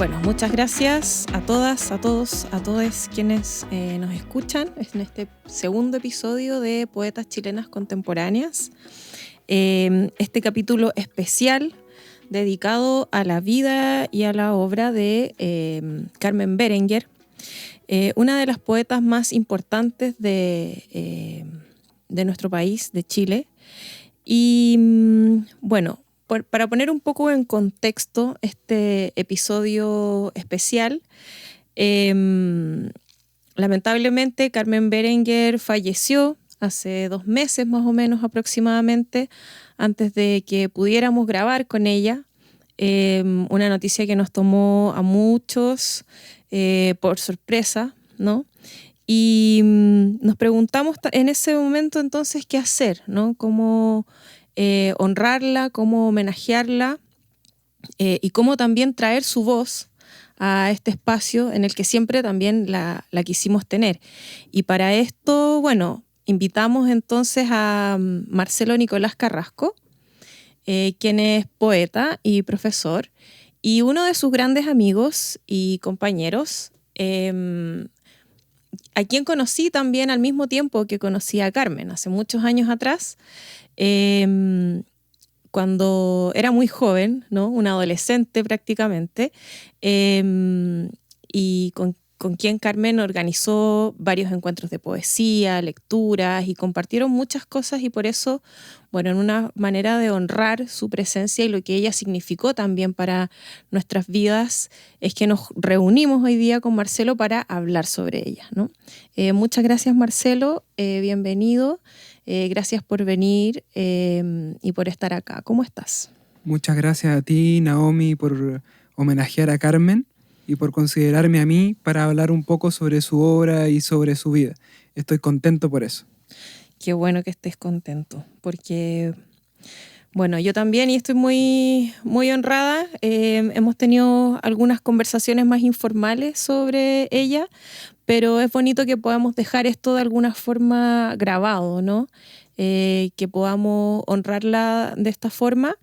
Bueno, muchas gracias a todas, a todos, a todos quienes nos escuchan en este segundo episodio de Poetas Chilenas Contemporáneas. Este capítulo especial dedicado a la vida y a la obra de Carmen Berenguer, una de las poetas más importantes de nuestro país, de Chile. Y bueno, para poner un poco en contexto este episodio especial, lamentablemente Carmen Berenguer falleció hace 2 meses más o menos aproximadamente, antes de que pudiéramos grabar con ella. Una noticia que nos tomó a muchos por sorpresa, ¿no? Y nos preguntamos en ese momento entonces qué hacer, ¿no? Cómo honrarla, cómo homenajearla y cómo también traer su voz a este espacio en el que siempre también la quisimos tener. Y para esto, bueno, invitamos entonces a Marcelo Nicolás Carrasco, quien es poeta y profesor, y uno de sus grandes amigos y compañeros, a quien conocí también al mismo tiempo que conocí a Carmen, hace muchos años atrás, cuando era muy joven, ¿no? Una adolescente prácticamente, y con quien Carmen organizó varios encuentros de poesía, lecturas, y compartieron muchas cosas, y por eso, bueno, en una manera de honrar su presencia y lo que ella significó también para nuestras vidas, es que nos reunimos hoy día con Marcelo para hablar sobre ella, ¿no? Muchas gracias, Marcelo, bienvenido. Gracias por venir y por estar acá. ¿Cómo estás? Muchas gracias a ti, Naomi, por homenajear a Carmen y por considerarme a mí para hablar un poco sobre su obra y sobre su vida. Estoy contento por eso. Qué bueno que estés contento, porque, bueno, yo también y estoy muy, muy honrada. Hemos tenido algunas conversaciones más informales sobre ella, pero es bonito que podamos dejar esto de alguna forma grabado, ¿no? Que podamos honrarla de esta forma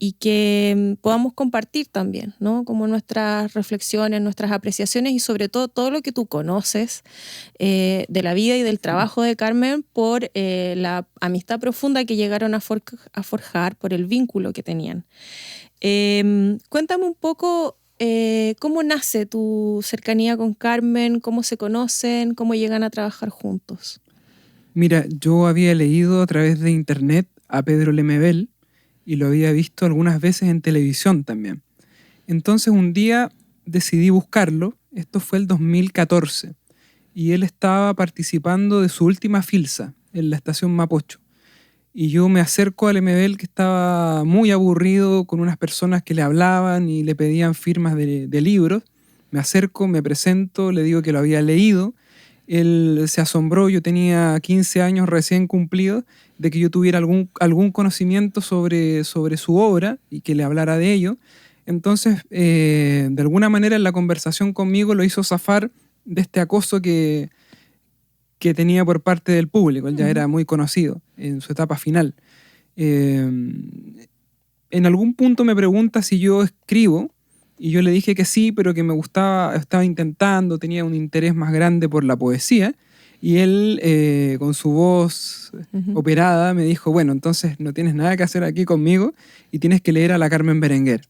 y que podamos compartir también, ¿no? Como nuestras reflexiones, nuestras apreciaciones y sobre todo lo que tú conoces de la vida y del trabajo de Carmen por la amistad profunda que llegaron a forjar, por el vínculo que tenían. Cuéntame un poco cómo nace tu cercanía con Carmen, cómo se conocen, cómo llegan a trabajar juntos. Mira, yo había leído a través de internet a Pedro Lemebel y lo había visto algunas veces en televisión también. Entonces un día decidí buscarlo, esto fue el 2014, y él estaba participando de su última filsa en la estación Mapocho. Y yo me acerco a Lemebel, que estaba muy aburrido con unas personas que le hablaban y le pedían firmas de libros. Me acerco, me presento, le digo que lo había leído. Él se asombró, yo tenía 15 años recién cumplidos, de que yo tuviera algún conocimiento sobre su obra y que le hablara de ello. Entonces, de alguna manera en la conversación conmigo lo hizo zafar de este acoso que tenía por parte del público. Él ya era muy conocido en su etapa final. En algún punto me pregunta si yo escribo, y yo le dije que sí, pero que me gustaba, estaba intentando, tenía un interés más grande por la poesía, y él, con su voz operada, me dijo, bueno, entonces no tienes nada que hacer aquí conmigo y tienes que leer a la Carmen Berenguer.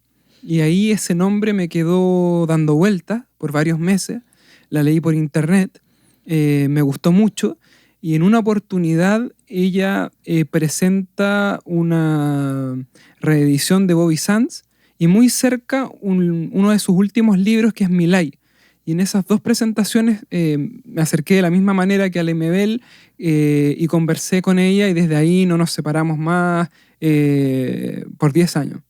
Y ahí ese nombre me quedó dando vueltas por varios meses, la leí por internet, me gustó mucho, y en una oportunidad ella presenta una reedición de Bobby Sands y muy cerca uno de sus últimos libros, que es Milay. Y en esas 2 presentaciones me acerqué de la misma manera que a Lemebel y conversé con ella, y desde ahí no nos separamos más por 10 años.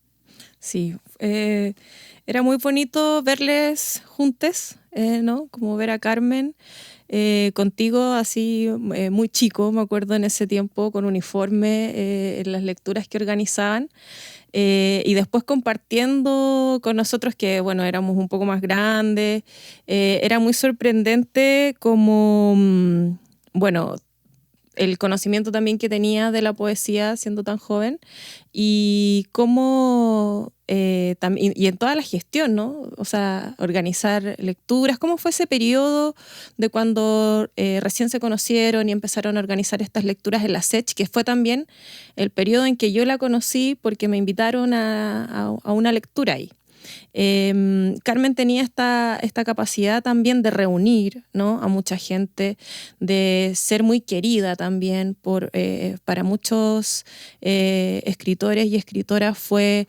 Sí, era muy bonito verles juntos, ¿no? Como ver a Carmen contigo así muy chico, me acuerdo en ese tiempo, con uniforme en las lecturas que organizaban. Y después compartiendo con nosotros que, bueno, éramos un poco más grandes. Era muy sorprendente como, bueno, el conocimiento también que tenía de la poesía siendo tan joven y cómo y en toda la gestión, ¿no? O sea, organizar lecturas. ¿Cómo fue ese periodo de cuando recién se conocieron y empezaron a organizar estas lecturas en la SECH, que fue también el periodo en que yo la conocí porque me invitaron a una lectura ahí? Carmen tenía esta capacidad también de reunir, ¿no?, a mucha gente, de ser muy querida también para muchos escritores y escritoras. Fue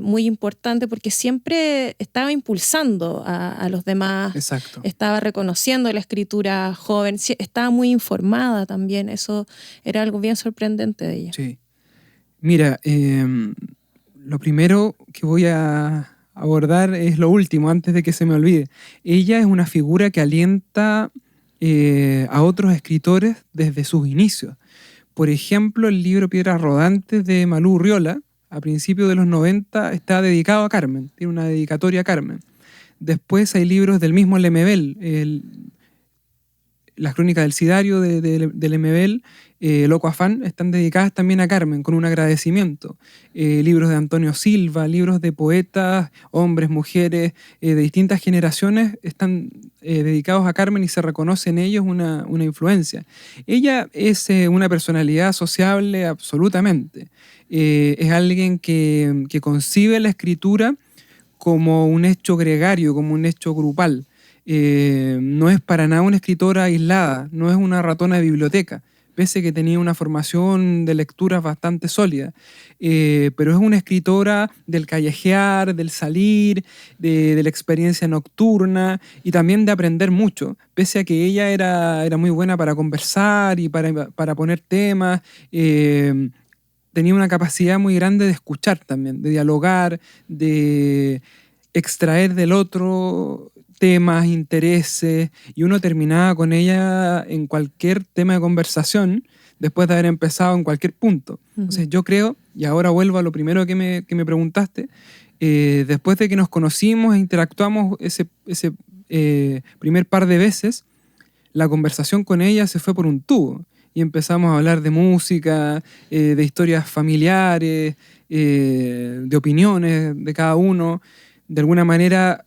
muy importante porque siempre estaba impulsando a los demás. Exacto. Estaba reconociendo la escritura joven, estaba muy informada también. Eso era algo bien sorprendente de ella. Sí. Mira, lo primero que voy a abordar es lo último, antes de que se me olvide. Ella es una figura que alienta a otros escritores desde sus inicios. Por ejemplo, el libro Piedras Rodantes de Malú Urriola, a principios de los 90, está dedicado a Carmen, tiene una dedicatoria a Carmen. Después hay libros del mismo Lemebel, las crónicas del Sidario de Lemebel, Loco Afán, están dedicadas también a Carmen, con un agradecimiento. Libros de Antonio Silva, libros de poetas, hombres, mujeres, de distintas generaciones, están dedicados a Carmen y se reconoce en ellos una influencia. Ella es una personalidad sociable absolutamente. Es alguien que concibe la escritura como un hecho gregario, como un hecho grupal. No es para nada una escritora aislada, no es una ratona de biblioteca, pese a que tenía una formación de lecturas bastante sólida. Pero es una escritora del callejear, del salir, de la experiencia nocturna y también de aprender mucho, pese a que ella era muy buena para conversar y para poner temas. Tenía una capacidad muy grande de escuchar también, de dialogar, de extraer del otro temas, intereses, y uno terminaba con ella en cualquier tema de conversación después de haber empezado en cualquier punto. Entonces yo creo, y ahora vuelvo a lo primero que me preguntaste, después de que nos conocimos e interactuamos ese primer par de veces, la conversación con ella se fue por un tubo y empezamos a hablar de música, de historias familiares, de opiniones de cada uno. De alguna manera,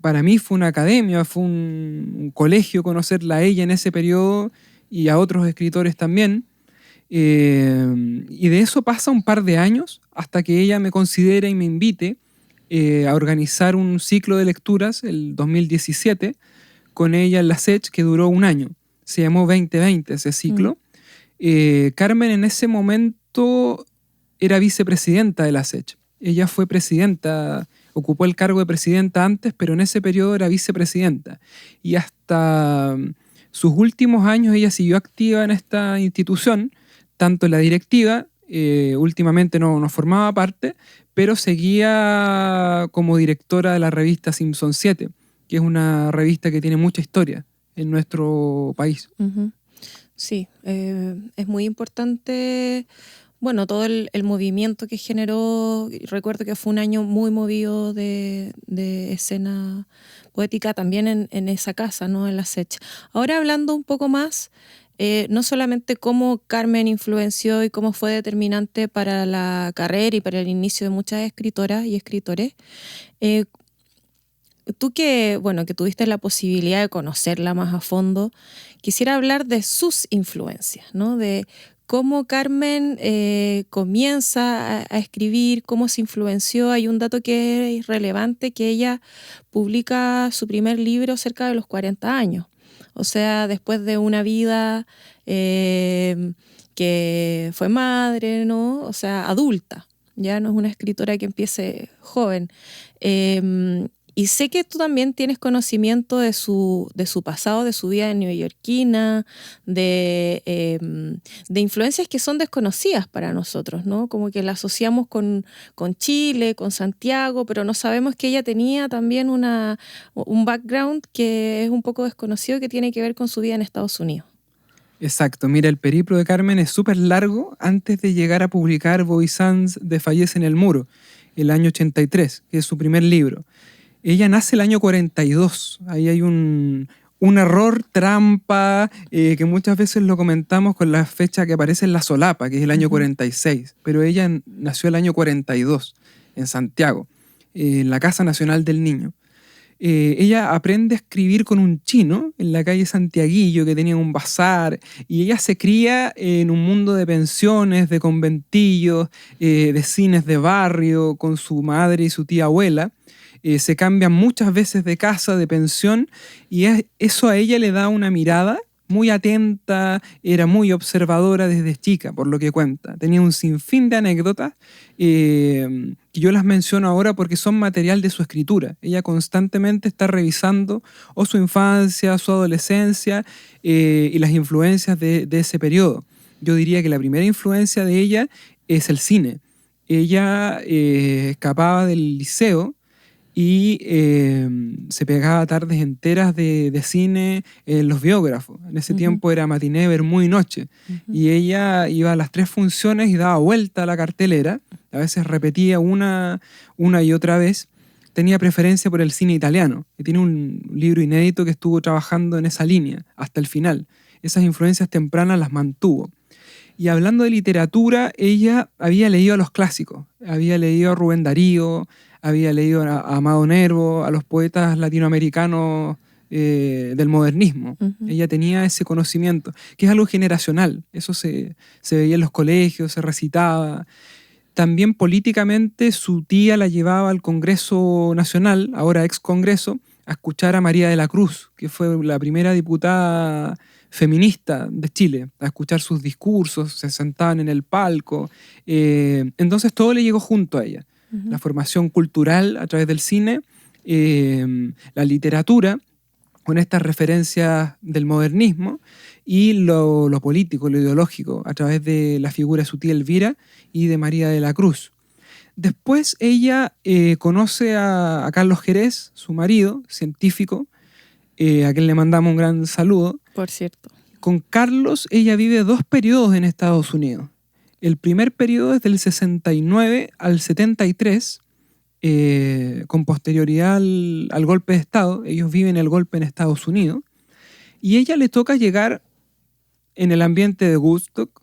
para mí fue una academia, fue un colegio conocerla a ella en ese periodo y a otros escritores también. Y de eso pasa un par de años hasta que ella me considera y me invite a organizar un ciclo de lecturas, el 2017, con ella en la SECH, que duró un año. Se llamó 2020 ese ciclo. Carmen en ese momento era vicepresidenta de la SECH. Ella fue presidenta, ocupó el cargo de presidenta antes, pero en ese periodo era vicepresidenta. Y hasta sus últimos años ella siguió activa en esta institución, tanto en la directiva, últimamente no formaba parte, pero seguía como directora de la revista Simpson 7, que es una revista que tiene mucha historia en nuestro país. Sí, es muy importante, bueno, todo el movimiento que generó. Recuerdo que fue un año muy movido de escena poética también en esa casa, ¿no?, en la SECH. Ahora hablando un poco más, no solamente cómo Carmen influenció y cómo fue determinante para la carrera y para el inicio de muchas escritoras y escritores, tú que tuviste la posibilidad de conocerla más a fondo, quisiera hablar de sus influencias, ¿no? De cómo Carmen comienza a escribir, cómo se influenció. Hay un dato que es relevante, que ella publica su primer libro cerca de los 40 años. O sea, después de una vida que fue madre, ¿no? O sea, adulta. Ya no es una escritora que empiece joven. Y sé que tú también tienes conocimiento de su pasado, de su vida neoyorquina, de influencias que son desconocidas para nosotros, ¿no? Como que la asociamos con Chile, con Santiago, pero no sabemos que ella tenía también un background que es un poco desconocido, que tiene que ver con su vida en Estados Unidos. Exacto, mira, el periplo de Carmen es súper largo antes de llegar a publicar Bobby Sands de Fallece en el Muro, el año 83, que es su primer libro. Ella nace el año 42, ahí hay un un error, trampa, que muchas veces lo comentamos con la fecha que aparece en la solapa, que es el año 46, pero ella nació el año 42 en Santiago, en la Casa Nacional del Niño. Ella aprende a escribir con un chino en la calle Santiaguillo, que tenía un bazar, y ella se cría en un mundo de pensiones, de conventillos, de cines de barrio, con su madre y su tía abuela. Se cambian muchas veces de casa, de pensión, y eso a ella le da una mirada muy atenta, era muy observadora desde chica, por lo que cuenta. Tenía un sinfín de anécdotas que yo las menciono ahora porque son material de su escritura. Ella constantemente está revisando o su infancia, su adolescencia y las influencias de ese periodo. Yo diría que la primera influencia de ella es el cine. Ella escapaba del liceo y se pegaba tardes enteras de cine en los biógrafos. En ese tiempo era matiné, vermú y noche. Y ella iba a las 3 funciones y daba vuelta a la cartelera. A veces repetía una y otra vez. Tenía preferencia por el cine italiano. Y tiene un libro inédito que estuvo trabajando en esa línea hasta el final. Esas influencias tempranas las mantuvo. Y hablando de literatura, ella había leído a los clásicos. Había leído a Rubén Darío, había leído a Amado Nervo, a los poetas latinoamericanos del modernismo. Ella tenía ese conocimiento, que es algo generacional. Eso se veía en los colegios, se recitaba. También políticamente su tía la llevaba al Congreso Nacional, ahora ex Congreso, a escuchar a María de la Cruz, que fue la primera diputada feminista de Chile, a escuchar sus discursos, se sentaban en el palco. Entonces todo le llegó junto a ella. La formación cultural a través del cine, la literatura, con estas referencias del modernismo, y lo político, lo ideológico, a través de la figura de su tía Elvira y de María de la Cruz. Después ella conoce a Carlos Jerez, su marido, científico, a quien le mandamos un gran saludo. Por cierto. Con Carlos ella vive 2 periodos en Estados Unidos. El primer periodo es del 69 al 73, con posterioridad al golpe de Estado. Ellos viven el golpe en Estados Unidos. Y a ella le toca llegar en el ambiente de Woodstock,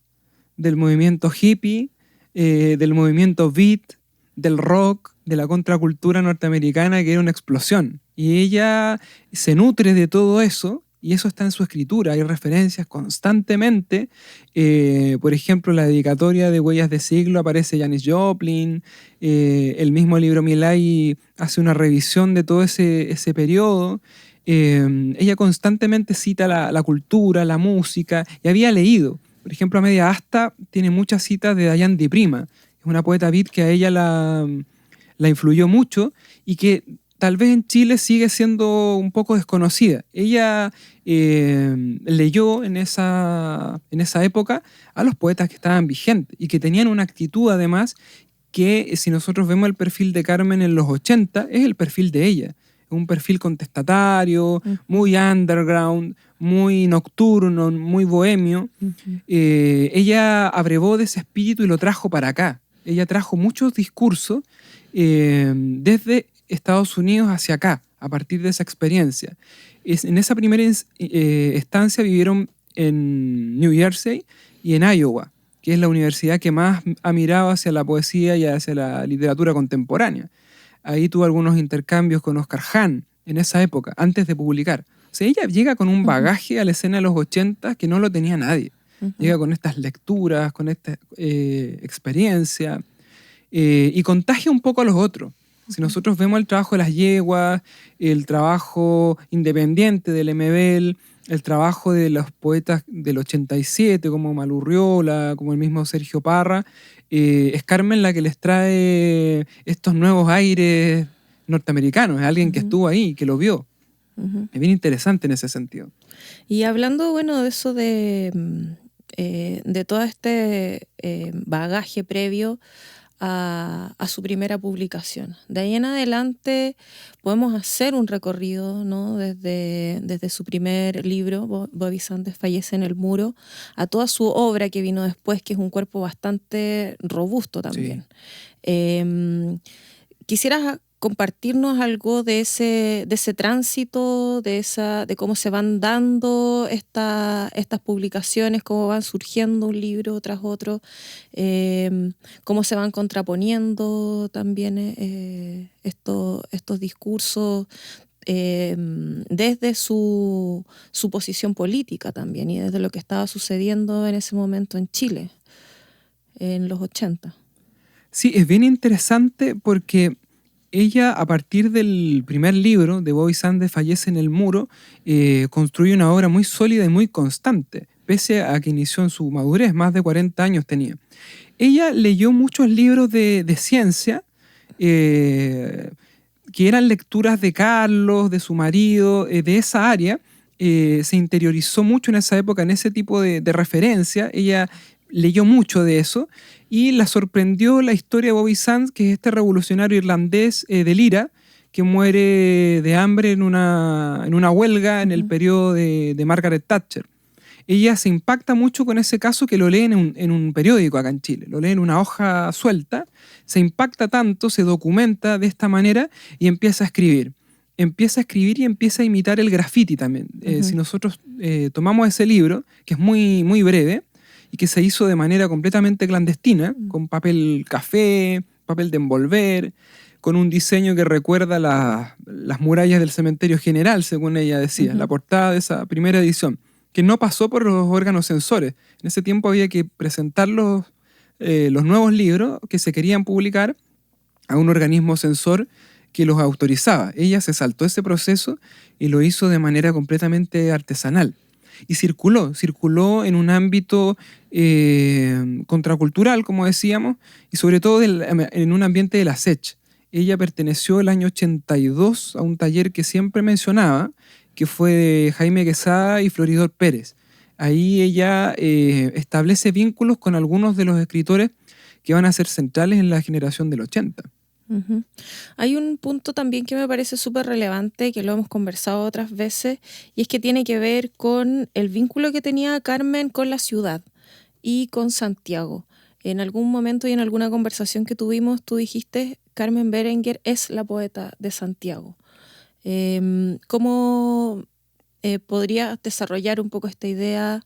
del movimiento hippie, del movimiento beat, del rock, de la contracultura norteamericana, que era una explosión. Y ella se nutre de todo eso, y eso está en su escritura. Hay referencias constantemente. Por ejemplo, la dedicatoria de Huellas de Siglo aparece Janis Joplin. El mismo libro Milay hace una revisión de todo ese periodo. Ella constantemente cita la cultura, la música, y había leído. Por ejemplo, a Media Asta tiene muchas citas de Diane di Prima. Es una poeta beat que a ella la influyó mucho y que tal vez en Chile sigue siendo un poco desconocida. Ella leyó en esa época a los poetas que estaban vigentes y que tenían una actitud además que, si nosotros vemos el perfil de Carmen en los 80, es el perfil de ella. Un perfil contestatario, muy underground, muy nocturno, muy bohemio. Ella abrevó de ese espíritu y lo trajo para acá. Ella trajo muchos discursos desde Estados Unidos hacia acá, a partir de esa experiencia. En esa primera estancia vivieron en New Jersey y en Iowa, que es la universidad que más ha mirado hacia la poesía y hacia la literatura contemporánea. Ahí tuvo algunos intercambios con Oscar Hahn en esa época, antes de publicar. O sea, ella llega con un bagaje a la escena de los 80 que no lo tenía nadie. Llega con estas lecturas, con esta experiencia, y contagia un poco a los otros. Si nosotros vemos el trabajo de las yeguas, el trabajo independiente del MBL, el trabajo de los poetas del 87, como Malurriola, como el mismo Sergio Parra, es Carmen la que les trae estos nuevos aires norteamericanos. Es alguien que estuvo ahí, que lo vio. Es bien interesante en ese sentido. Y hablando, bueno, de eso de todo este bagaje previo a su primera publicación. De ahí en adelante podemos hacer un recorrido, ¿no? Desde su primer libro, Bobby Sanders fallece en el muro, a toda su obra que vino después, que es un cuerpo bastante robusto también. Sí. Quisieras compartirnos algo de ese tránsito, de cómo se van dando estas publicaciones, cómo van surgiendo un libro tras otro, cómo se van contraponiendo también estos discursos desde su posición política también y desde lo que estaba sucediendo en ese momento en Chile, en los 80. Sí, es bien interesante porque ella, a partir del primer libro de Bobby Sands, Fallece en el Muro, construye una obra muy sólida y muy constante, pese a que inició en su madurez, más de 40 años tenía. Ella leyó muchos libros de ciencia, que eran lecturas de Carlos, de su marido, de esa área. Se interiorizó mucho en esa época en ese tipo de referencia. Ella leyó mucho de eso y la sorprendió la historia de Bobby Sands, que es este revolucionario irlandés del IRA, que muere de hambre en una huelga en el periodo de Margaret Thatcher. Ella se impacta mucho con ese caso que lo lee en un periódico acá en Chile, lo lee en una hoja suelta, se impacta tanto, se documenta de esta manera y empieza a escribir. Empieza a escribir y empieza a imitar el graffiti también. Si nosotros tomamos ese libro, que es muy, muy breve, y que se hizo de manera completamente clandestina, con papel café, papel de envolver, con un diseño que recuerda las murallas del cementerio general, según ella decía, la portada de esa primera edición, que no pasó por los órganos censores. En ese tiempo había que presentar los nuevos libros que se querían publicar a un organismo censor que los autorizaba. Ella se saltó ese proceso y lo hizo de manera completamente artesanal. Y circuló en un ámbito contracultural, como decíamos, y sobre todo en un ambiente de la SECH. Ella perteneció el año 82 a un taller que siempre mencionaba, que fue de Jaime Quesada y Floridor Pérez. Ahí ella establece vínculos con algunos de los escritores que van a ser centrales en la generación del 80. Hay un punto también que me parece súper relevante, que lo hemos conversado otras veces, y es que tiene que ver con el vínculo que tenía Carmen con la ciudad y con Santiago. En algún momento y en alguna conversación que tuvimos, tú dijiste, Carmen Berenguer es la poeta de Santiago. ¿Cómo podrías desarrollar un poco esta idea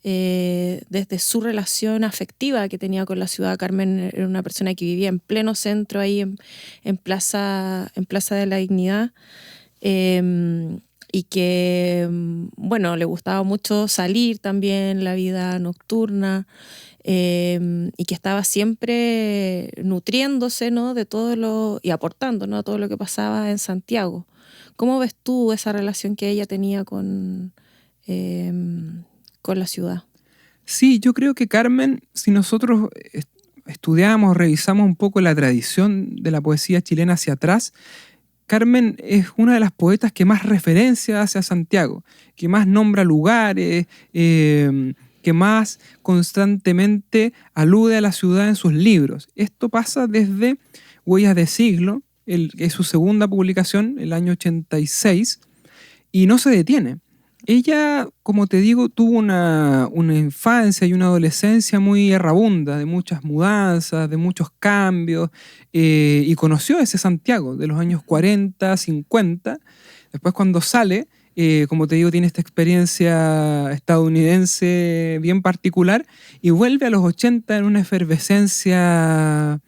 desde su relación afectiva que tenía con la ciudad? Carmen era una persona que vivía en pleno centro, ahí en Plaza de la Dignidad, y que, bueno, le gustaba mucho salir también, la vida nocturna, y que estaba siempre nutriéndose, ¿no?, de todo y aportando, ¿no?, a todo lo que pasaba en Santiago. ¿Cómo ves tú esa relación que ella tenía con la ciudad? Sí, yo creo que Carmen, si nosotros estudiamos, revisamos un poco la tradición de la poesía chilena hacia atrás, Carmen es una de las poetas que más referencia hace a Santiago, que más nombra lugares, que más constantemente alude a la ciudad en sus libros. Esto pasa desde Huellas de Siglo, que es su segunda publicación, el año 86, y no se detiene. Ella, como te digo, tuvo una infancia y una adolescencia muy errabunda, de muchas mudanzas, de muchos cambios, y conoció ese Santiago de los años 40, 50. Después, cuando sale, como te digo, tiene esta experiencia estadounidense bien particular y vuelve a los 80 en una efervescencia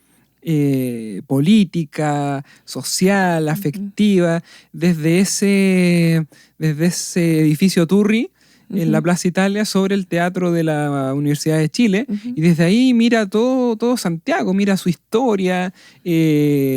política, social, afectiva, desde ese edificio Turri en la Plaza Italia sobre el teatro de la Universidad de Chile, y desde ahí mira todo Santiago, mira su historia,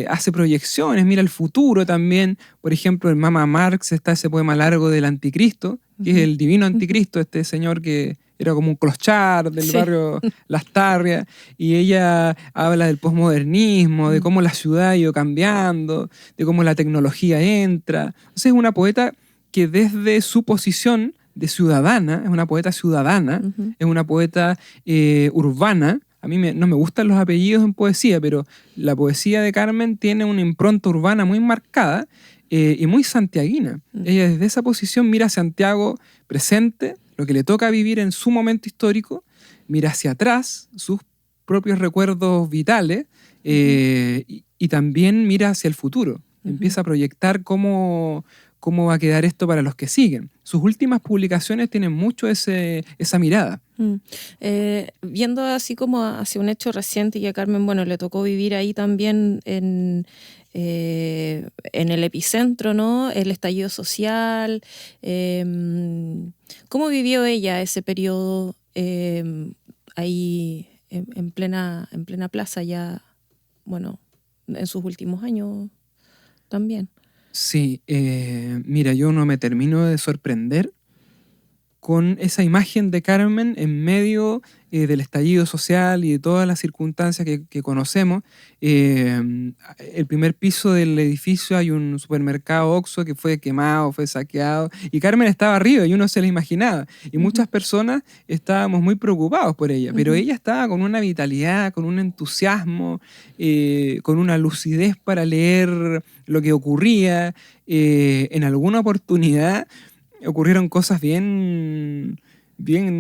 hace proyecciones, mira el futuro también. Por ejemplo, en Mama Marx está ese poema largo del Anticristo, que es el divino Anticristo, este señor que era como un clochard del barrio Las Tarrias, y ella habla del posmodernismo, de cómo la ciudad ha ido cambiando, de cómo la tecnología entra. Entonces es una poeta que desde su posición de ciudadana, es una poeta ciudadana, es una poeta urbana. A mí no me gustan los apellidos en poesía, pero la poesía de Carmen tiene una impronta urbana muy marcada y muy santiaguina. Ella desde esa posición mira a Santiago presente, lo que le toca vivir en su momento histórico, mira hacia atrás sus propios recuerdos vitales y también mira hacia el futuro. empieza a proyectar cómo va a quedar esto para los que siguen. Sus últimas publicaciones tienen mucho esa mirada. Viendo así como hacia un hecho reciente, y a Carmen, bueno, le tocó vivir ahí también en el epicentro, ¿no? El estallido social. ¿Cómo vivió ella ese periodo ahí en plena plaza ya, bueno, en sus últimos años también? Sí, mira, yo no me termino de sorprender con esa imagen de Carmen en medio del estallido social y de todas las circunstancias que conocemos. El primer piso del edificio hay un supermercado Oxxo que fue quemado, fue saqueado, y Carmen estaba arriba y uno se la imaginaba. Y muchas personas estábamos muy preocupados por ella, pero ella estaba con una vitalidad, con un entusiasmo, con una lucidez para leer lo que ocurría. En alguna oportunidad ocurrieron cosas bien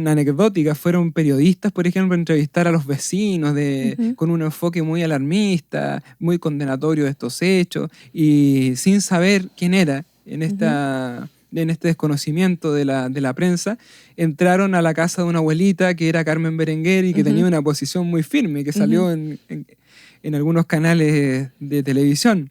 anecdóticas. Fueron periodistas, por ejemplo, a entrevistar a los vecinos con un enfoque muy alarmista, muy condenatorio de estos hechos, y sin saber quién era en este desconocimiento de la prensa, entraron a la casa de una abuelita que era Carmen Berenguer y que tenía una posición muy firme, que salió en algunos canales de televisión.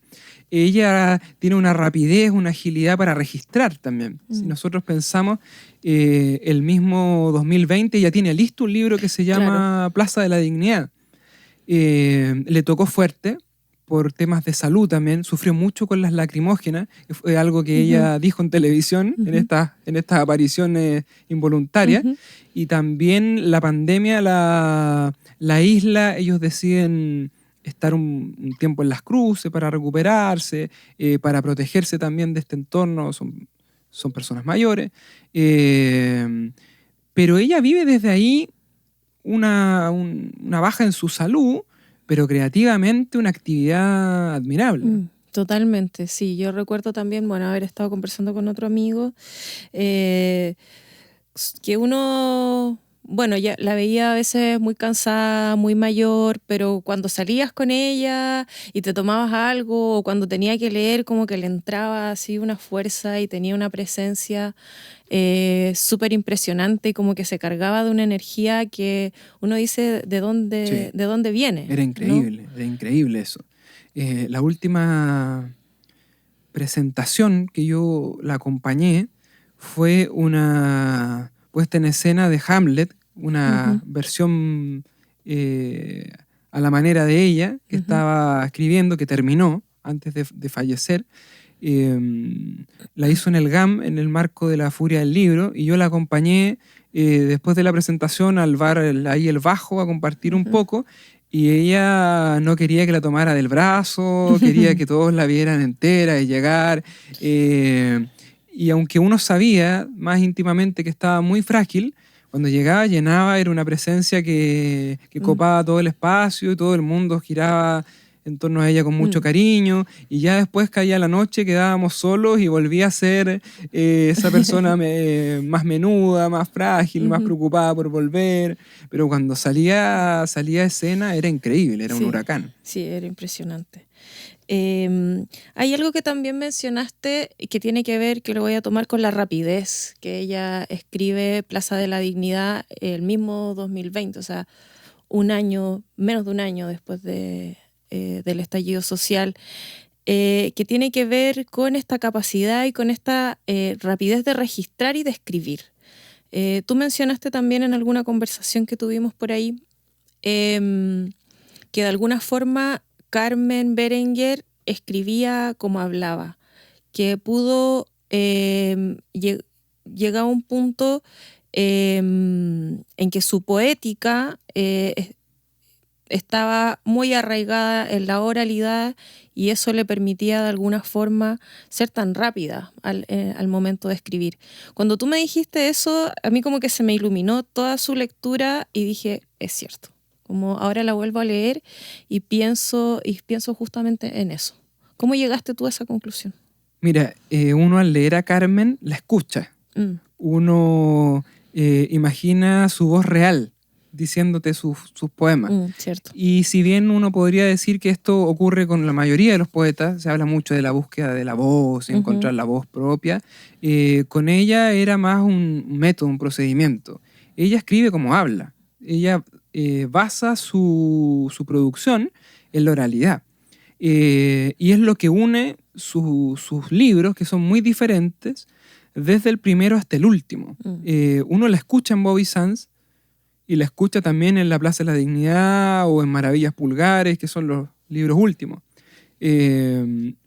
Ella tiene una rapidez, una agilidad para registrar también. Si nosotros pensamos, el mismo 2020 ya tiene listo un libro que se llama Plaza de la Dignidad. Le tocó fuerte por temas de salud también, sufrió mucho con las lacrimógenas, que fue algo que ella dijo en televisión en estas apariciones involuntarias. Y también la pandemia, la isla, ellos deciden estar un tiempo en Las Cruces para recuperarse, para protegerse también de este entorno. Son personas mayores. Pero ella vive desde ahí una baja en su salud, pero creativamente una actividad admirable. Totalmente, sí. Yo recuerdo también, bueno, haber estado conversando con otro amigo, que uno... Bueno, ya la veía a veces muy cansada, muy mayor, pero cuando salías con ella y te tomabas algo, o cuando tenía que leer, como que le entraba así una fuerza y tenía una presencia súper impresionante, y como que se cargaba de una energía que uno dice de dónde viene. Era increíble, ¿no? Era increíble eso. La última presentación que yo la acompañé fue una puesta en escena de Hamlet, una versión a la manera de ella, que estaba escribiendo, que terminó antes de fallecer. La hizo en el GAM, en el marco de la Furia del Libro, y yo la acompañé después de la presentación al bar ahí el Bajo a compartir un poco, y ella no quería que la tomara del brazo, quería que todos la vieran entera y llegar. Y aunque uno sabía más íntimamente que estaba muy frágil, cuando llegaba, llenaba, era una presencia que copaba todo el espacio y todo el mundo giraba en torno a ella con mucho cariño, y ya después caía la noche, quedábamos solos y volvía a ser esa persona más menuda, más frágil, más preocupada por volver, pero cuando salía a escena era increíble, era un huracán. Sí, era impresionante. Hay algo que también mencionaste que tiene que ver, que lo voy a tomar con la rapidez, que ella escribe Plaza de la Dignidad el mismo 2020, o sea, menos de un año después del estallido social, que tiene que ver con esta capacidad y con esta rapidez de registrar y de escribir. Tú mencionaste también en alguna conversación que tuvimos por ahí que de alguna forma Carmen Berenguer escribía como hablaba, que pudo llegar a un punto en que su poética estaba muy arraigada en la oralidad, y eso le permitía de alguna forma ser tan rápida al momento de escribir. Cuando tú me dijiste eso, a mí como que se me iluminó toda su lectura y dije, es cierto. Como ahora la vuelvo a leer y pienso justamente en eso. ¿Cómo llegaste tú a esa conclusión? Mira, uno al leer a Carmen la escucha. Uno imagina su voz real. diciéndote sus poemas. Cierto. Y si bien uno podría decir que esto ocurre con la mayoría de los poetas, se habla mucho de la búsqueda de la voz, encontrar la voz propia, con ella era más un método, un procedimiento. Ella escribe como habla. Ella basa su producción en la oralidad. Y es lo que une sus libros, que son muy diferentes, desde el primero hasta el último. Uno la escucha en Bobby Sands y la escucha también en La Plaza de la Dignidad o en Maravillas Pulgares, que son los libros últimos.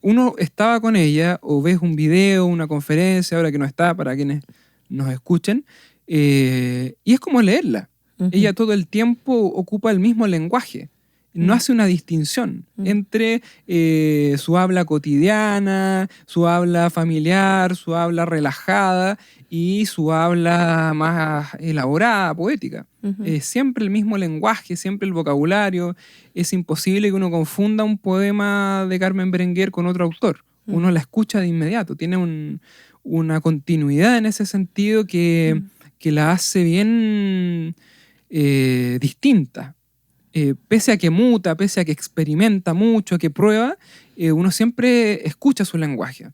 Uno estaba con ella o ves un video, una conferencia, ahora que no está, para quienes nos escuchen, y es como leerla. Ella todo el tiempo ocupa el mismo lenguaje. No hace una distinción entre su habla cotidiana, su habla familiar, su habla relajada y su habla más elaborada, poética. Siempre el mismo lenguaje, siempre el vocabulario. Es imposible que uno confunda un poema de Carmen Berenguer con otro autor. Uno la escucha de inmediato. Tiene una continuidad en ese sentido que la hace bien distinta. Pese a que muta, pese a que experimenta mucho, que prueba, uno siempre escucha su lenguaje.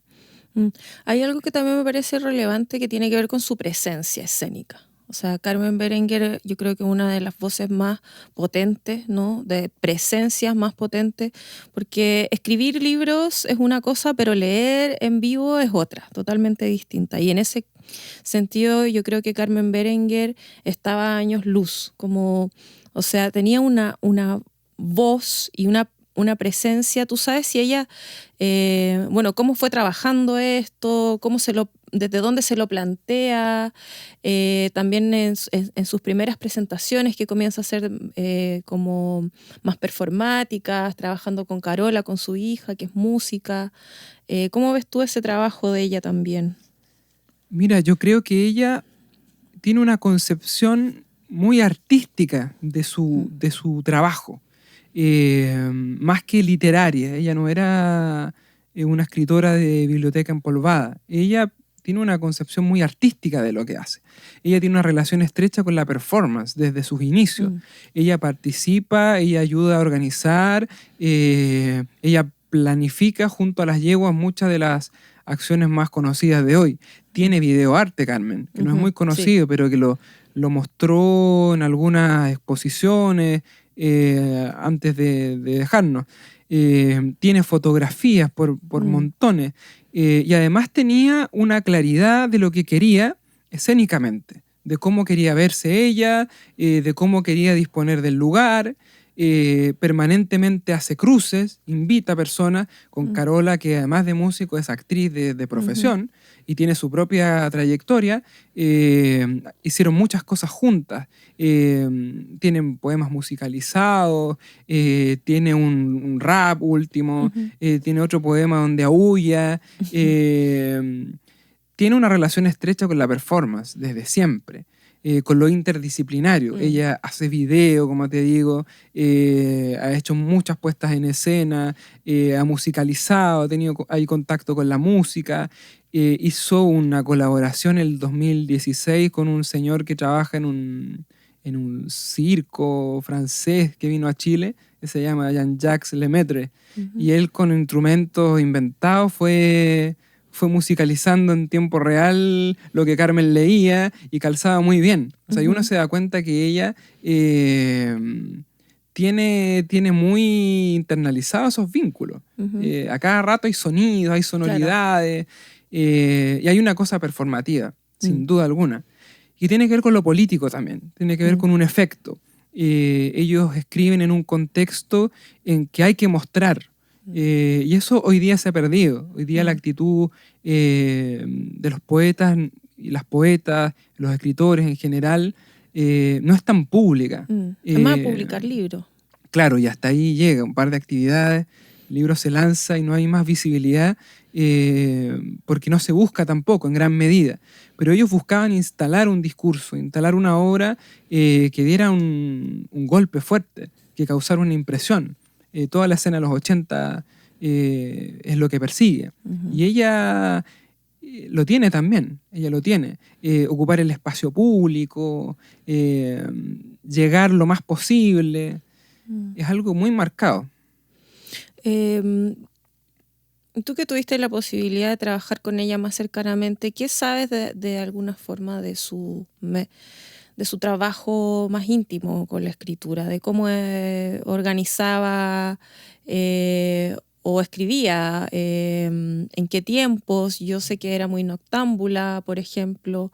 Hay algo que también me parece relevante que tiene que ver con su presencia escénica. O sea, Carmen Berenguer yo creo que es una de las voces más potentes, ¿no? De presencias más potentes, porque escribir libros es una cosa, pero leer en vivo es otra, totalmente distinta. Y en ese sentido yo creo que Carmen Berenguer estaba a años luz, como, o sea, tenía una voz y una presencia. ¿Tú sabes si ella, cómo fue trabajando esto, desde dónde se lo plantea? También en sus primeras presentaciones que comienza a hacer como más performáticas, trabajando con Carola, con su hija, que es música. ¿Cómo ves tú ese trabajo de ella también? Mira, yo creo que ella tiene una concepción muy artística de su trabajo. Más que literaria. Ella no era una escritora de biblioteca empolvada. Ella tiene una concepción muy artística de lo que hace. Ella tiene una relación estrecha con la performance desde sus inicios. Ella participa, ella ayuda a organizar, ella planifica junto a las yeguas muchas de las acciones más conocidas de hoy. Tiene videoarte, Carmen, que no es muy conocido, pero que lo mostró en algunas exposiciones, antes de dejarnos. Tiene fotografías por montones. Y además tenía una claridad de lo que quería escénicamente, de cómo quería verse ella, de cómo quería disponer del lugar. Permanentemente hace cruces, invita a personas, con Carola, que además de músico es actriz de profesión y tiene su propia trayectoria. Hicieron muchas cosas juntas. Tienen poemas musicalizados, tiene un rap último, tiene otro poema donde aúlla. Tiene una relación estrecha con la performance desde siempre. Con lo interdisciplinario. Ella hace video, como te digo, ha hecho muchas puestas en escena, ha musicalizado, ha tenido ahí contacto con la música. Hizo una colaboración en el 2016 con un señor que trabaja en un circo francés que vino a Chile, que se llama Jean-Jacques Lemaitre. Y él, con instrumentos inventados, fue musicalizando en tiempo real lo que Carmen leía y calzaba muy bien. O sea, y uno se da cuenta que ella tiene muy internalizados esos vínculos. A cada rato hay sonidos, hay sonoridades, y hay una cosa performativa, sin duda alguna. Y tiene que ver con lo político también, tiene que ver con un efecto. Ellos escriben en un contexto en que hay que mostrar. Y eso hoy día se ha perdido. Hoy día la actitud de los poetas y las poetas, los escritores en general, no es tan pública. Además de publicar libros. Claro, y hasta ahí llega un par de actividades, el libro se lanza y no hay más visibilidad, porque no se busca tampoco en gran medida. Pero ellos buscaban instalar un discurso, instalar una obra que diera un golpe fuerte, que causara una impresión. Toda la escena de los 80 es lo que persigue. Y ella lo tiene también, ella lo tiene. Ocupar el espacio público, llegar lo más posible. Es algo muy marcado. Tú que tuviste la posibilidad de trabajar con ella más cercanamente, ¿qué sabes de alguna forma de su trabajo más íntimo con la escritura? De cómo organizaba o escribía, en qué tiempos. Yo sé que era muy noctámbula, por ejemplo.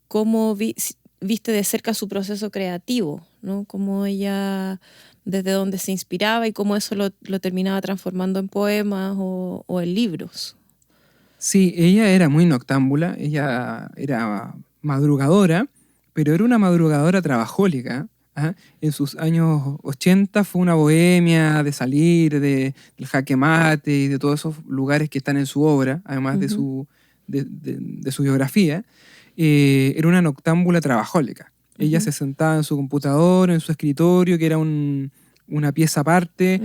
¿Cómo viste de cerca su proceso creativo, ¿no? Cómo ella, desde dónde se inspiraba y cómo eso lo terminaba transformando en poemas o en libros. Sí, ella era muy noctámbula, ella era madrugadora, pero era una madrugadora trabajólica. ¿Ah? En sus años 80 fue una bohemia de salir del jaque mate y de todos esos lugares que están en su obra, además de su biografía. Era una noctámbula trabajólica. Ella se sentaba en su computador, en su escritorio, que era una pieza aparte,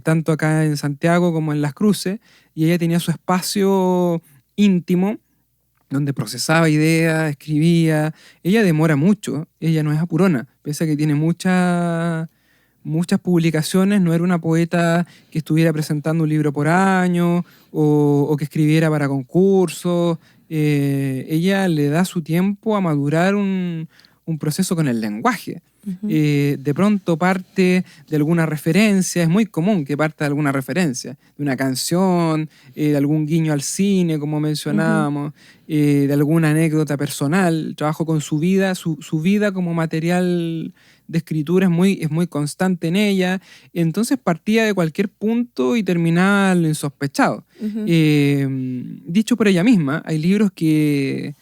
tanto acá en Santiago como en Las Cruces, y ella tenía su espacio íntimo donde procesaba ideas, escribía. Ella demora mucho, ella no es apurona, pese a que tiene muchas publicaciones, no era una poeta que estuviera presentando un libro por año o que escribiera para concursos. Ella le da su tiempo a madurar un proceso con el lenguaje. De pronto parte de alguna referencia, es muy común que parta de alguna referencia, de una canción, de algún guiño al cine, como mencionábamos, de alguna anécdota personal. El trabajo con su vida, su vida como material de escritura es muy constante en ella. Entonces partía de cualquier punto y terminaba en lo insospechado. Dicho por ella misma, hay libros que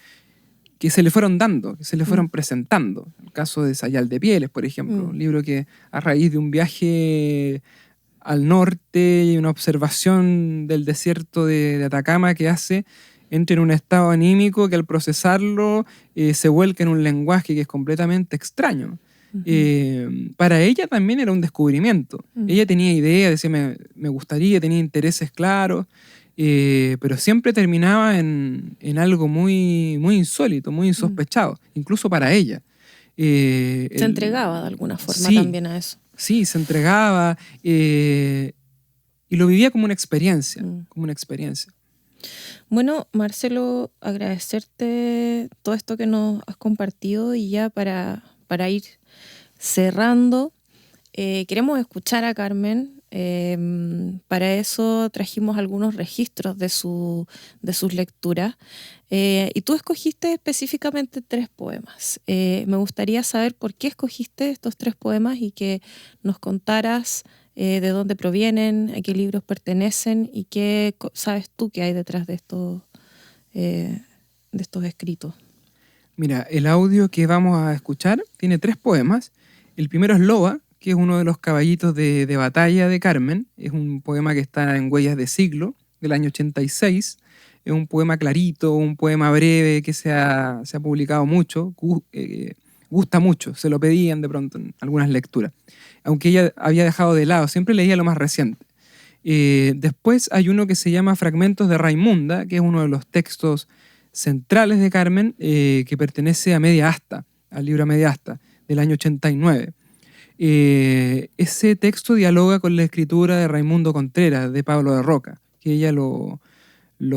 se le fueron dando, que se le fueron presentando. El caso de Sayal de Pieles, por ejemplo, un libro que a raíz de un viaje al norte y una observación del desierto de Atacama que hace, entra en un estado anímico que al procesarlo se vuelca en un lenguaje que es completamente extraño. Para ella también era un descubrimiento. Ella tenía ideas, decía, me gustaría, tenía intereses claros, pero siempre terminaba en algo muy, muy insólito, muy insospechado, incluso para ella. Se entregaba de alguna forma también a eso. Sí, se entregaba y lo vivía como una experiencia, como una experiencia. Bueno, Marcelo, agradecerte todo esto que nos has compartido y ya para ir cerrando, queremos escuchar a Carmen. Para eso trajimos algunos registros de sus lecturas y tú escogiste específicamente 3 poemas. Me gustaría saber por qué escogiste estos 3 poemas y que nos contaras de dónde provienen, a qué libros pertenecen y qué sabes tú que hay detrás de estos escritos. Mira, el audio que vamos a escuchar tiene 3 poemas. El primero es Loba, que es uno de los caballitos de batalla de Carmen. Es un poema que está en Huellas de Siglo, del año 86. Es un poema clarito, un poema breve que se ha publicado mucho, gusta mucho, se lo pedían de pronto en algunas lecturas. Aunque ella había dejado de lado, siempre leía lo más reciente. Después hay uno que se llama Fragmentos de Raimunda, que es uno de los textos centrales de Carmen, que pertenece a Media Asta, al libro Media Asta, del año 89. Ese texto dialoga con la escritura de Raimundo Contreras, de Pablo de Roca, que ella lo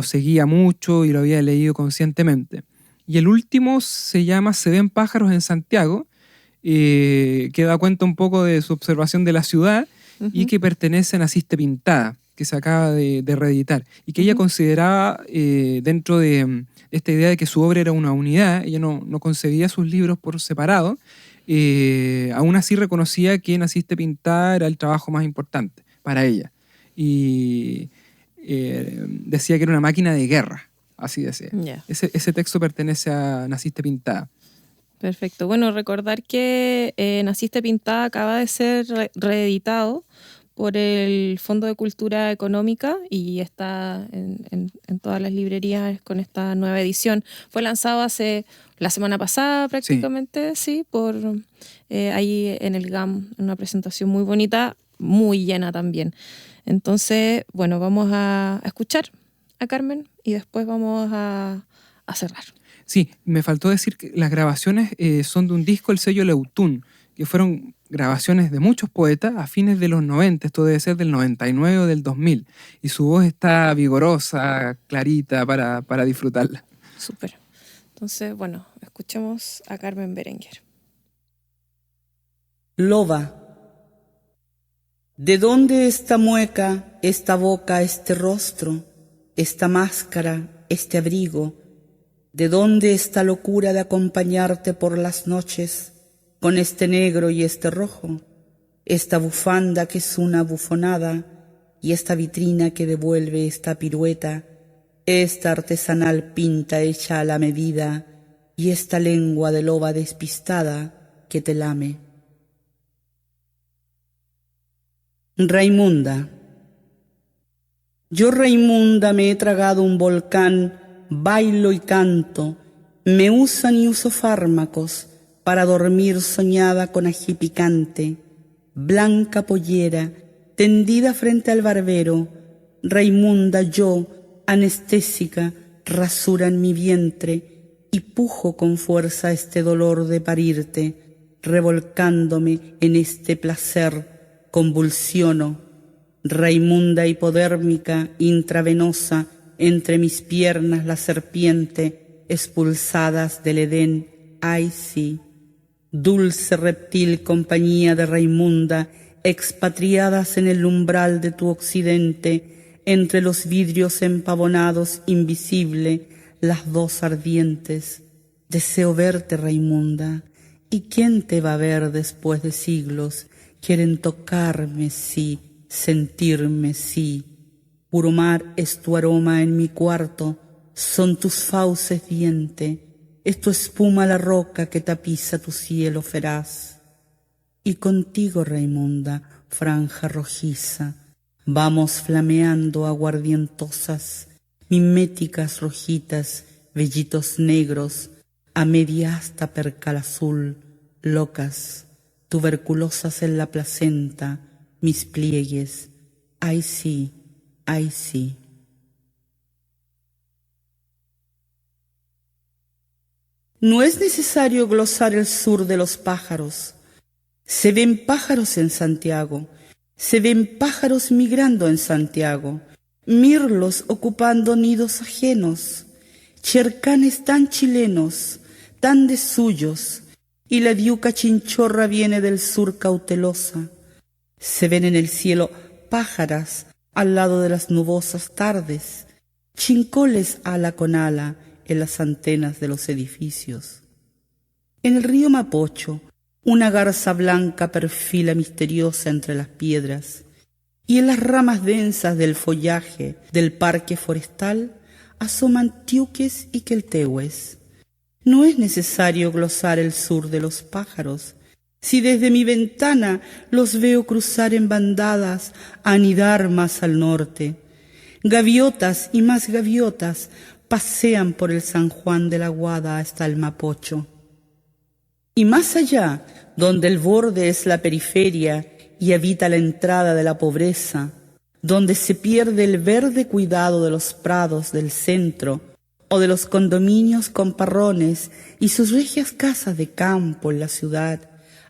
seguía mucho y lo había leído conscientemente. Y el último se llama Se ven pájaros en Santiago, que da cuenta un poco de su observación de la ciudad y que pertenece a Naciste Pintada, que se acaba de reeditar, y que ella consideraba dentro de esta idea de que su obra era una unidad. Ella no concebía sus libros por separado. Aún así reconocía que Naciste Pintada era el trabajo más importante para ella. Y decía que era una máquina de guerra, así decía. Yeah. Ese texto pertenece a Naciste Pintada. Perfecto. Bueno, recordar que Naciste Pintada acaba de ser reeditado por el Fondo de Cultura Económica y está en todas las librerías con esta nueva edición. Fue lanzado la semana pasada prácticamente, sí por ahí en el GAM, una presentación muy bonita, muy llena también. Entonces, bueno, vamos a escuchar a Carmen y después vamos a cerrar. Sí, me faltó decir que las grabaciones son de un disco del sello Leutún, que fueron grabaciones de muchos poetas a fines de los 90, esto debe ser del 99 o del 2000, y su voz está vigorosa, clarita para disfrutarla. Súper. Entonces, bueno, escuchemos a Carmen Berenguer. Loba. ¿De dónde esta mueca, esta boca, este rostro, esta máscara, este abrigo? ¿De dónde esta locura de acompañarte por las noches con este negro y este rojo? Esta bufanda que es una bufonada y esta vitrina que devuelve esta pirueta, esta artesanal pinta hecha a la medida y esta lengua de loba despistada que te lame. Raimunda. Yo, Raimunda, me he tragado un volcán, bailo y canto, me usan y uso fármacos para dormir soñada con ají picante, blanca pollera, tendida frente al barbero, Raimunda, yo, anestésica, rasura en mi vientre y pujo con fuerza este dolor de parirte, revolcándome en este placer, convulsiono, Raimunda hipodérmica, intravenosa, entre mis piernas la serpiente, expulsadas del Edén, ay sí, dulce reptil compañía de Raimunda, expatriadas en el umbral de tu occidente, entre los vidrios empavonados, invisible, las dos ardientes. Deseo verte, Raimunda, ¿y quién te va a ver después de siglos? Quieren tocarme, sí, sentirme, sí. Puro mar es tu aroma en mi cuarto, son tus fauces diente, es tu espuma la roca que tapiza tu cielo feraz. Y contigo, Raimunda, franja rojiza, vamos flameando aguardientosas, miméticas rojitas, vellitos negros, a media asta percal azul, locas, tuberculosas en la placenta, mis pliegues, ay sí, ay sí. No es necesario glosar el sur de los pájaros. Se ven pájaros en Santiago, se ven pájaros migrando en Santiago, mirlos ocupando nidos ajenos, chercanes tan chilenos, tan de suyos, y la diuca chinchorra viene del sur cautelosa. Se ven en el cielo pájaras al lado de las nubosas tardes, chincoles ala con ala en las antenas de los edificios. En el río Mapocho, una garza blanca perfila misteriosa entre las piedras, y en las ramas densas del follaje del parque forestal asoman tiuques y queltehues. No es necesario glosar el sur de los pájaros, si desde mi ventana los veo cruzar en bandadas, anidar más al norte. Gaviotas y más gaviotas pasean por el San Juan de la Guada hasta el Mapocho. Y más allá, donde el borde es la periferia y habita la entrada de la pobreza, donde se pierde el verde cuidado de los prados del centro o de los condominios con parrones y sus regias casas de campo en la ciudad,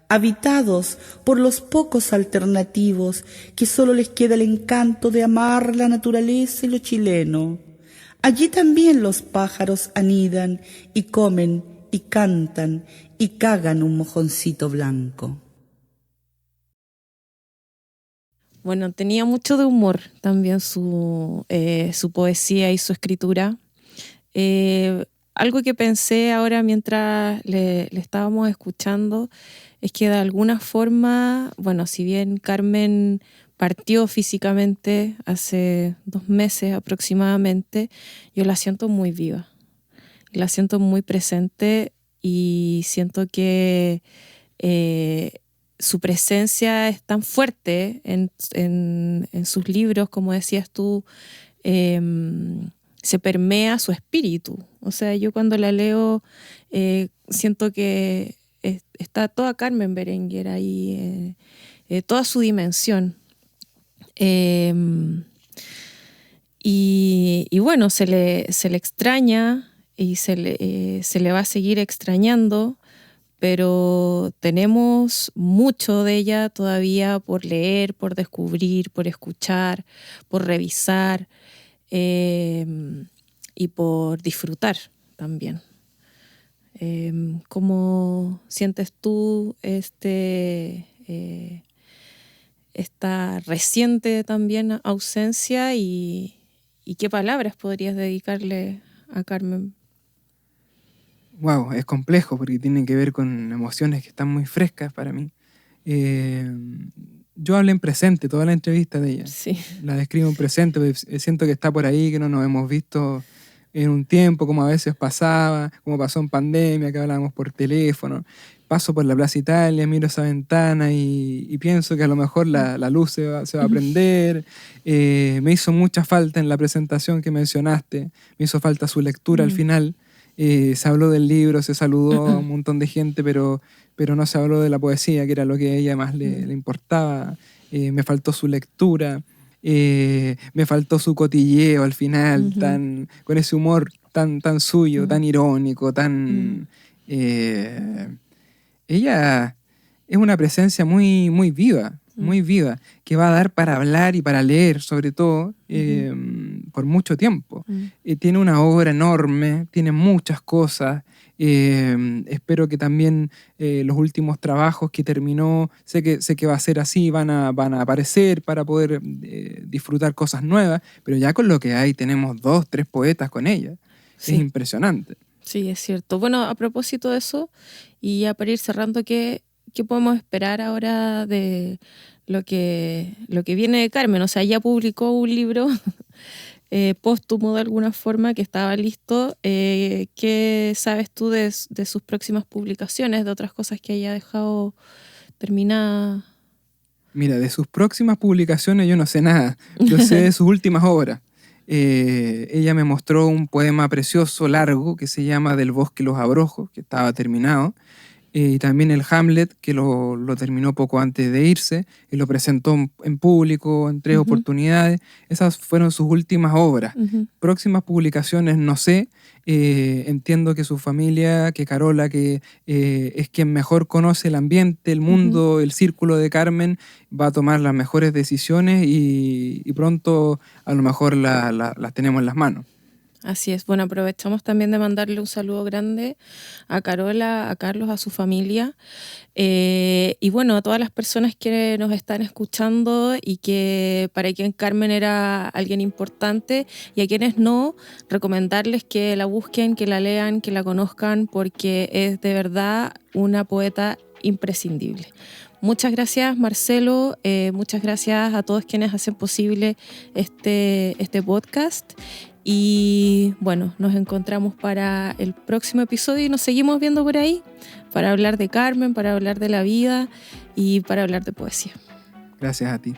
habitados por los pocos alternativos que solo les queda el encanto de amar la naturaleza y lo chileno. Allí también los pájaros anidan y comen y cantan y cagan un mojoncito blanco. Bueno, tenía mucho de humor también su poesía y su escritura. Algo que pensé ahora mientras le estábamos escuchando es que de alguna forma, bueno, si bien Carmen partió físicamente hace 2 meses aproximadamente, yo la siento muy viva, la siento muy presente y siento que su presencia es tan fuerte en sus libros, como decías tú, se permea su espíritu. O sea, yo cuando la leo siento que está toda Carmen Berenguer ahí, toda su dimensión. Y bueno, se le extraña y se le va a seguir extrañando, pero tenemos mucho de ella todavía por leer, por descubrir, por escuchar, por revisar y por disfrutar también. ¿Cómo sientes tú esta reciente también ausencia y qué palabras podrías dedicarle a Carmen? Wow, es complejo porque tiene que ver con emociones que están muy frescas para mí. Yo hablé en presente toda la entrevista de ella. Sí. La describo en presente, porque siento que está por ahí, que no nos hemos visto en un tiempo, como a veces pasaba, como pasó en pandemia, que hablábamos por teléfono. Paso por la Plaza Italia, miro esa ventana y pienso que a lo mejor la luz se va a prender. Me hizo mucha falta en la presentación que mencionaste, me hizo falta su lectura al final. Se habló del libro, se saludó a un montón de gente, pero no se habló de la poesía, que era lo que a ella más le importaba. Me faltó su lectura, me faltó su cotilleo al final, con ese humor tan suyo, tan irónico, tan... ella es una presencia muy, muy viva, que va a dar para hablar y para leer, sobre todo, por mucho tiempo. Tiene una obra enorme, tiene muchas cosas. Espero que también los últimos trabajos que terminó, sé que va a ser así, van a aparecer para poder disfrutar cosas nuevas, pero ya con lo que hay tenemos 2, 3 poetas con ella. Sí. Es impresionante. Sí, es cierto. Bueno, a propósito de eso, y ya para ir cerrando, ¿qué podemos esperar ahora de lo que viene de Carmen? O sea, ya publicó un libro póstumo de alguna forma que estaba listo. ¿Qué sabes tú de sus próximas publicaciones, de otras cosas que haya dejado terminadas? Mira, de sus próximas publicaciones yo no sé nada. Yo sé de sus últimas obras. Ella me mostró un poema precioso, largo, que se llama Del bosque los abrojos, que estaba terminado. Y también el Hamlet, que lo terminó poco antes de irse, y lo presentó en público en 3 oportunidades. Esas fueron sus últimas obras. Próximas publicaciones no sé. Entiendo que su familia, que Carola, que es quien mejor conoce el ambiente, el mundo, el círculo de Carmen, va a tomar las mejores decisiones y pronto a lo mejor las tenemos en las manos. Así es. Bueno, aprovechamos también de mandarle un saludo grande a Carola, a Carlos, a su familia. Y bueno, a todas las personas que nos están escuchando y que para quien Carmen era alguien importante, y a quienes no, recomendarles que la busquen, que la lean, que la conozcan, porque es de verdad una poeta imprescindible. Muchas gracias, Marcelo. Muchas gracias a todos quienes hacen posible este podcast. Y bueno, nos encontramos para el próximo episodio y nos seguimos viendo por ahí para hablar de Carmen, para hablar de la vida y para hablar de poesía. Gracias a ti.